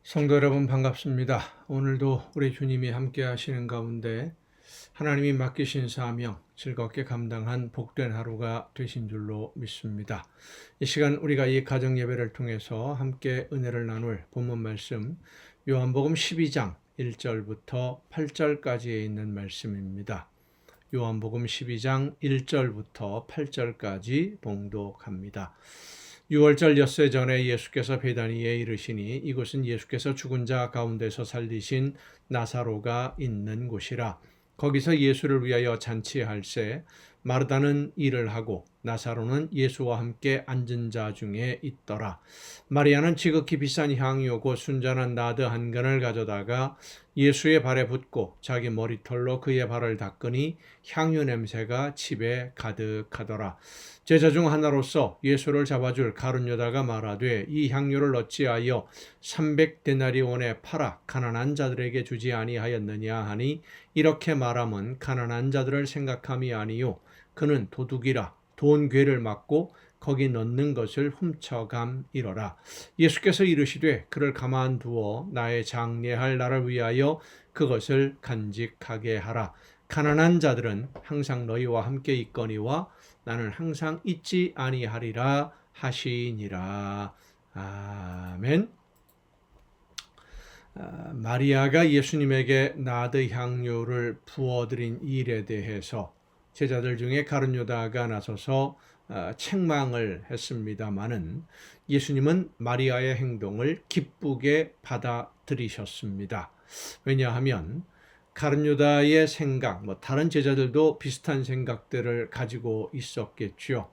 성도 여러분 반갑습니다. 오늘도 우리 주님이 함께 하시는 가운데 하나님이 맡기신 사명 즐겁게 감당한 복된 하루가 되신 줄로 믿습니다. 이 시간 우리가 이 가정 예배를 통해서 함께 은혜를 나눌 본문 말씀 요한복음 12장 1절부터 8절까지에 있는 말씀입니다. 요한복음 12장 1절부터 8절까지 봉독합니다. 6월절 엿새 전에 예수께서 베다니에 이르시니 이곳은 예수께서 죽은 자 가운데서 살리신 나사로가 있는 곳이라. 거기서 예수를 위하여 잔치할새 마르다는 일을 하고 나사로는 예수와 함께 앉은 자 중에 있더라. 마리아는 지극히 비싼 향유 곧 순전한 나드 한 근을 가져다가 예수의 발에 붓고 자기 머리털로 그의 발을 닦으니 향유 냄새가 집에 가득하더라. 제자 중 하나로서 예수를 잡아줄 가룟 유다가 말하되 이 향유를 어찌하여 300데나리온에 팔아 가난한 자들에게 주지 아니하였느냐 하니 이렇게 말함은 가난한 자들을 생각함이 아니요 그는 도둑이라 돈 괴를 맞고 거기 넣는 것을 훔쳐감이러라. 예수께서 이르시되 그를 가만두어 나의 장례할 날을 위하여 그것을 간직하게 하라. 가난한 자들은 항상 너희와 함께 있거니와 나는 항상 있지 아니하리라 하시니라. 아멘. 마리아가 예수님에게 나드 향유를 부어드린 일에 대해서 제자들 중에 가룟 유다가 나서서 책망을 했습니다마는 예수님은 마리아의 행동을 기쁘게 받아들이셨습니다. 왜냐하면 가룟 유다의 생각, 다른 제자들도 비슷한 생각들을 가지고 있었겠죠.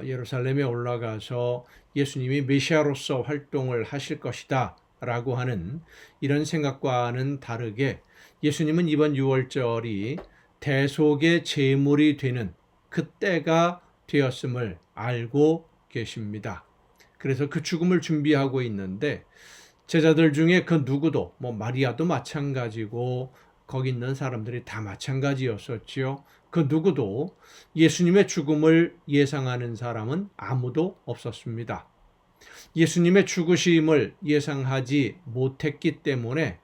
예루살렘에 올라가서 예수님이 메시아로서 활동을 하실 것이다 라고 하는 이런 생각과는 다르게 예수님은 이번 6월절이 대속의 제물이 되는 그때가 되었음을 알고 계십니다. 그래서 그 죽음을 준비하고 있는데 제자들 중에 그 누구도 마리아도 마찬가지고 거기 있는 사람들이 다 마찬가지였었지요. 그 누구도 예수님의 죽음을 예상하는 사람은 아무도 없었습니다. 예수님의 죽으심을 예상하지 못했기 때문에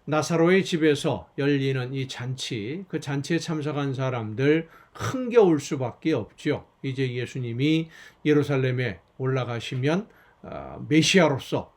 나사로의 집에서 열리는 이 잔치, 그 잔치에 참석한 사람들 흥겨울 수밖에 없죠. 이제 예수님이 예루살렘에 올라가시면 메시아로서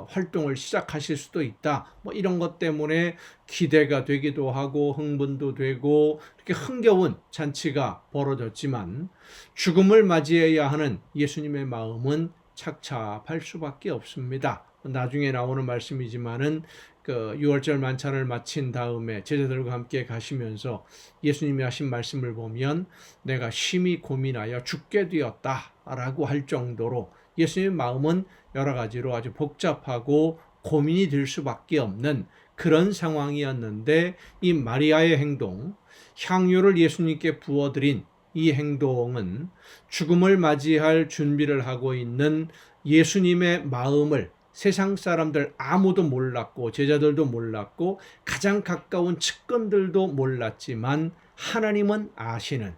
활동을 시작하실 수도 있다. 이런 것 때문에 기대가 되기도 하고 흥분도 되고 이렇게 흥겨운 잔치가 벌어졌지만 죽음을 맞이해야 하는 예수님의 마음은 착잡할 수밖에 없습니다. 나중에 나오는 말씀이지만은 그 6월절 만찬을 마친 다음에 제자들과 함께 가시면서 예수님이 하신 말씀을 보면 내가 심히 고민하여 죽게 되었다라고 할 정도로 예수님의 마음은 여러 가지로 아주 복잡하고 고민이 될 수밖에 없는 그런 상황이었는데 이 마리아의 행동, 향유를 예수님께 부어드린 이 행동은 죽음을 맞이할 준비를 하고 있는 예수님의 마음을 세상 사람들 아무도 몰랐고 제자들도 몰랐고 가장 가까운 측근들도 몰랐지만 하나님은 아시는,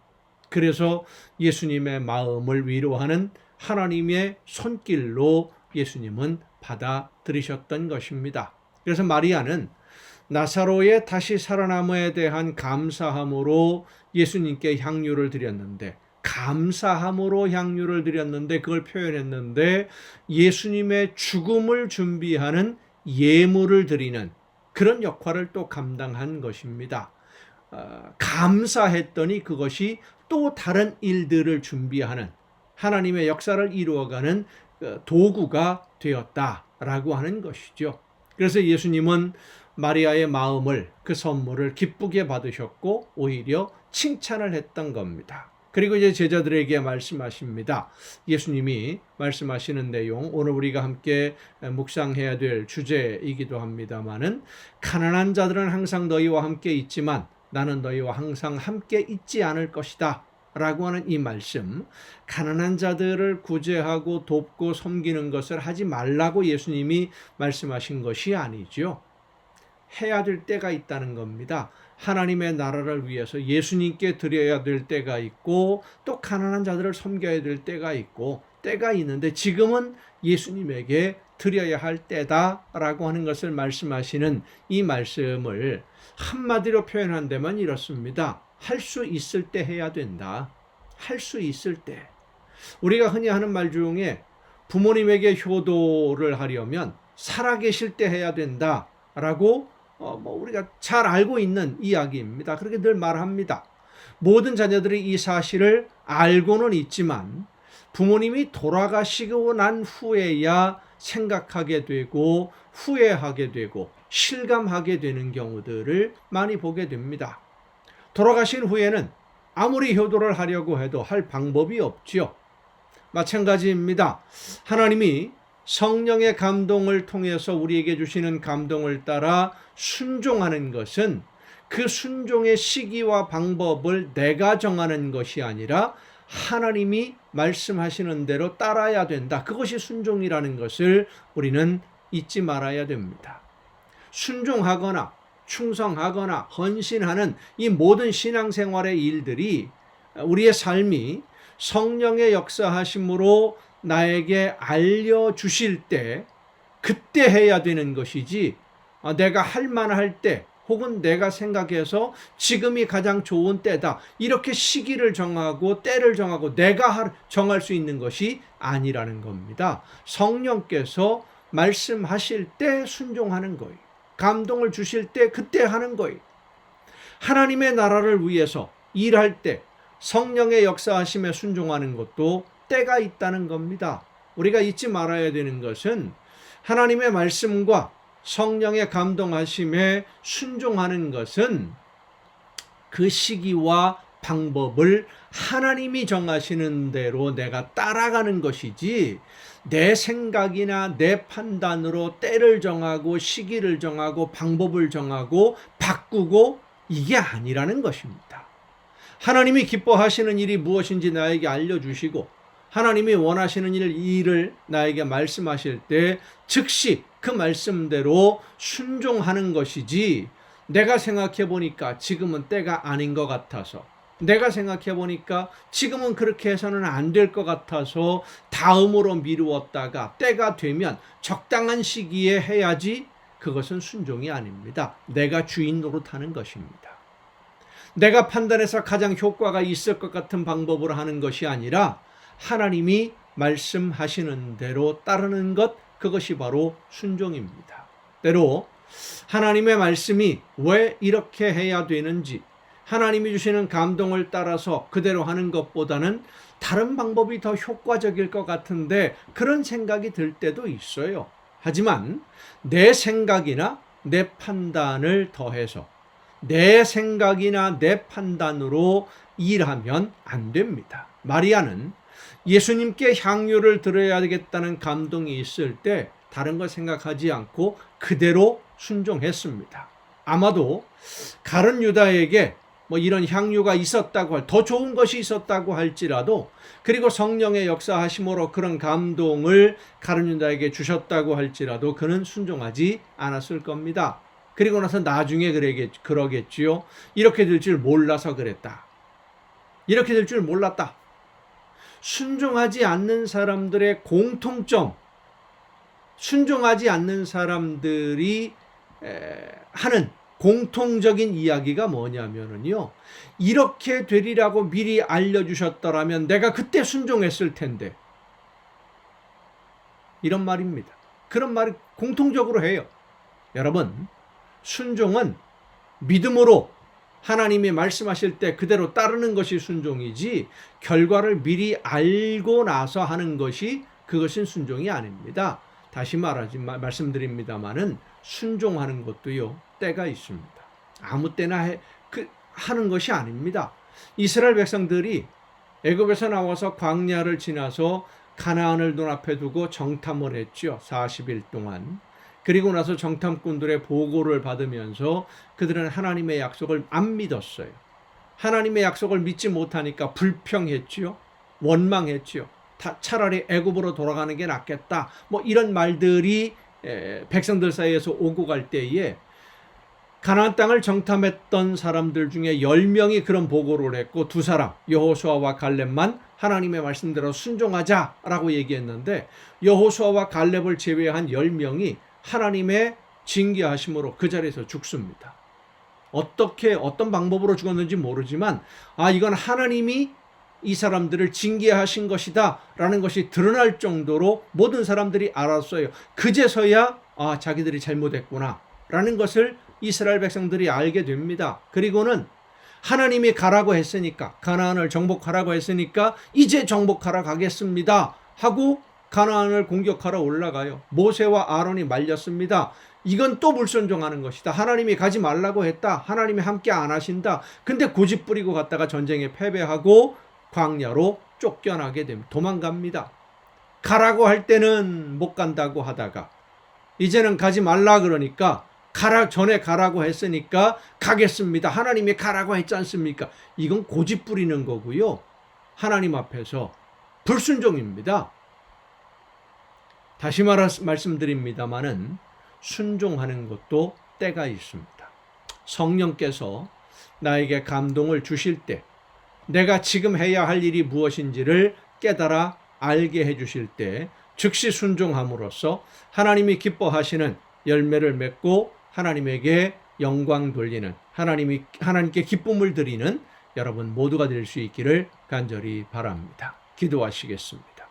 그래서 예수님의 마음을 위로하는 하나님의 손길로 예수님은 받아들이셨던 것입니다. 그래서 마리아는 나사로의 다시 살아남음에 대한 감사함으로 예수님께 향유를 드렸는데, 감사함으로 향유를 드렸는데 그걸 표현했는데 예수님의 죽음을 준비하는 예물을 드리는 그런 역할을 또 감당한 것입니다. 감사했더니 그것이 또 다른 일들을 준비하는 하나님의 역사를 이루어가는 도구가 되었다라고 하는 것이죠. 그래서 예수님은 마리아의 마음을, 그 선물을 기쁘게 받으셨고 오히려 칭찬을 했던 겁니다. 그리고 이제 제자들에게 말씀하십니다. 예수님이 말씀하시는 내용, 오늘 우리가 함께 묵상해야 될 주제이기도 합니다마는 가난한 자들은 항상 너희와 함께 있지만 나는 너희와 항상 함께 있지 않을 것이다 라고 하는 이 말씀, 가난한 자들을 구제하고 돕고 섬기는 것을 하지 말라고 예수님이 말씀하신 것이 아니죠. 해야 될 때가 있다는 겁니다. 하나님의 나라를 위해서 예수님께 드려야 될 때가 있고 또 가난한 자들을 섬겨야 될 때가 있고 때가 있는데 지금은 예수님에게 드려야 할 때다라고 하는 것을 말씀하시는 이 말씀을 한마디로 표현한다면 이렇습니다. 할 수 있을 때 해야 된다. 할 수 있을 때. 우리가 흔히 하는 말 중에 부모님에게 효도를 하려면 살아계실 때 해야 된다라고 우리가 잘 알고 있는 이야기입니다. 그렇게 늘 말합니다. 모든 자녀들이 이 사실을 알고는 있지만 부모님이 돌아가시고 난 후에야 생각하게 되고 후회하게 되고 실감하게 되는 경우들을 많이 보게 됩니다. 돌아가신 후에는 아무리 효도를 하려고 해도 할 방법이 없지요. 마찬가지입니다. 하나님이 성령의 감동을 통해서 우리에게 주시는 감동을 따라 순종하는 것은 그 순종의 시기와 방법을 내가 정하는 것이 아니라 하나님이 말씀하시는 대로 따라야 된다. 그것이 순종이라는 것을 우리는 잊지 말아야 됩니다. 순종하거나 충성하거나 헌신하는 이 모든 신앙생활의 일들이 우리의 삶이 성령의 역사하심으로 나에게 알려주실 때 그때 해야 되는 것이지 내가 할 만할 때 혹은 내가 생각해서 지금이 가장 좋은 때다 이렇게 시기를 정하고 때를 정하고 내가 정할 수 있는 것이 아니라는 겁니다. 성령께서 말씀하실 때 순종하는 거예요. 감동을 주실 때 그때 하는 거예요. 하나님의 나라를 위해서 일할 때 성령의 역사하심에 순종하는 것도 때가 있다는 겁니다. 우리가 잊지 말아야 되는 것은 하나님의 말씀과 성령의 감동하심에 순종하는 것은 그 시기와 방법을 하나님이 정하시는 대로 내가 따라가는 것이지 내 생각이나 내 판단으로 때를 정하고 시기를 정하고 방법을 정하고 바꾸고 이게 아니라는 것입니다. 하나님이 기뻐하시는 일이 무엇인지 나에게 알려주시고 하나님이 원하시는 일을 나에게 말씀하실 때 즉시 그 말씀대로 순종하는 것이지 내가 생각해 보니까 지금은 때가 아닌 것 같아서 내가 생각해 보니까 지금은 그렇게 해서는 안 될 것 같아서 다음으로 미루었다가 때가 되면 적당한 시기에 해야지 그것은 순종이 아닙니다. 내가 주인 노릇하는 것입니다. 내가 판단해서 가장 효과가 있을 것 같은 방법으로 하는 것이 아니라 하나님이 말씀하시는 대로 따르는 것 그것이 바로 순종입니다. 때로 하나님의 말씀이 왜 이렇게 해야 되는지 하나님이 주시는 감동을 따라서 그대로 하는 것보다는 다른 방법이 더 효과적일 것 같은데 그런 생각이 들 때도 있어요. 하지만 내 생각이나 내 판단을 더해서 내 생각이나 내 판단으로 일하면 안 됩니다. 마리아는 예수님께 향유를 드려야 되겠다는 감동이 있을 때 다른 거 생각하지 않고 그대로 순종했습니다. 아마도 가룟 유다에게 이런 향유가 있었다고 더 좋은 것이 있었다고 할지라도 그리고 성령의 역사하심으로 그런 감동을 가룟 유다에게 주셨다고 할지라도 그는 순종하지 않았을 겁니다. 그리고 나서 나중에 그러겠지요. 이렇게 될 줄 몰라서 그랬다. 이렇게 될 줄 몰랐다. 순종하지 않는 사람들의 공통점, 순종하지 않는 사람들이 하는 공통적인 이야기가 뭐냐면요. 이렇게 되리라고 미리 알려주셨더라면 내가 그때 순종했을 텐데. 이런 말입니다. 그런 말을 공통적으로 해요. 여러분, 순종은 믿음으로 하나님이 말씀하실 때 그대로 따르는 것이 순종이지 결과를 미리 알고 나서 하는 것이 그것은 순종이 아닙니다. 다시 말씀드립니다마는 순종하는 것도요 때가 있습니다. 아무 때나 하는 것이 아닙니다. 이스라엘 백성들이 애굽에서 나와서 광야를 지나서 가나안을 눈앞에 두고 정탐을 했죠. 40일 동안. 그리고 나서 정탐꾼들의 보고를 받으면서 그들은 하나님의 약속을 안 믿었어요. 하나님의 약속을 믿지 못하니까 불평했지요. 원망했지요. 차라리 애굽으로 돌아가는 게 낫겠다. 이런 말들이 백성들 사이에서 오고 갈 때에 가나안 땅을 정탐했던 사람들 중에 10명이 그런 보고를 했고 두 사람 여호수아와 갈렙만 하나님의 말씀대로 순종하자라고 얘기했는데 여호수아와 갈렙을 제외한 10명이 하나님의 징계하심으로 그 자리에서 죽습니다. 어떤 방법으로 죽었는지 모르지만 이건 하나님이 이 사람들을 징계하신 것이다 라는 것이 드러날 정도로 모든 사람들이 알았어요. 그제서야 자기들이 잘못했구나 라는 것을 이스라엘 백성들이 알게 됩니다. 그리고는 하나님이 가라고 했으니까, 가나안을 정복하라고 했으니까 이제 정복하러 가겠습니다 하고 가나안을 공격하러 올라가요. 모세와 아론이 말렸습니다. 이건 또 불순종하는 것이다. 하나님이 가지 말라고 했다. 하나님이 함께 안 하신다. 근데 고집 부리고 갔다가 전쟁에 패배하고 광야로 쫓겨나게 됩니다. 도망갑니다. 가라고 할 때는 못 간다고 하다가 이제는 가지 말라 그러니까 전에 가라고 했으니까 가겠습니다. 하나님이 가라고 했지 않습니까? 이건 고집 부리는 거고요. 하나님 앞에서 불순종입니다. 다시 말씀드립니다마는 순종하는 것도 때가 있습니다. 성령께서 나에게 감동을 주실 때 내가 지금 해야 할 일이 무엇인지를 깨달아 알게 해주실 때 즉시 순종함으로써 하나님이 기뻐하시는 열매를 맺고 하나님에게 영광 돌리는 하나님께 기쁨을 드리는 여러분 모두가 될 수 있기를 간절히 바랍니다. 기도하시겠습니다.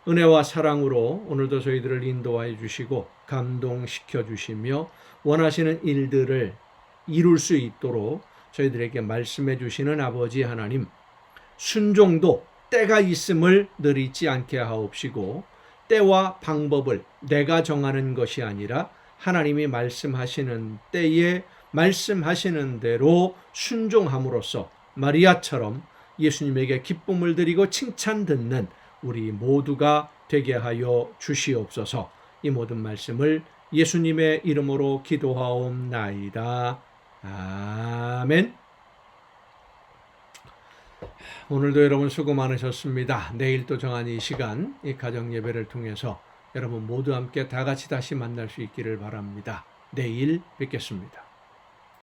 은혜와 사랑으로 오늘도 저희들을 인도하여 주시고 감동시켜 주시며 원하시는 일들을 이룰 수 있도록 저희들에게 말씀해 주시는 아버지 하나님, 순종도 때가 있음을 늘 잊지 않게 하옵시고 때와 방법을 내가 정하는 것이 아니라 하나님이 말씀하시는 때에 말씀하시는 대로 순종함으로써 마리아처럼 예수님에게 기쁨을 드리고 칭찬 듣는 우리 모두가 되게 하여 주시옵소서. 이 모든 말씀을 예수님의 이름으로 기도하옵나이다. 아멘. 오늘도 여러분 수고 많으셨습니다. 내일 또 정한 이 시간, 이 가정 예배를 통해서 여러분 모두 함께 다 같이 다시 만날 수 있기를 바랍니다. 내일 뵙겠습니다.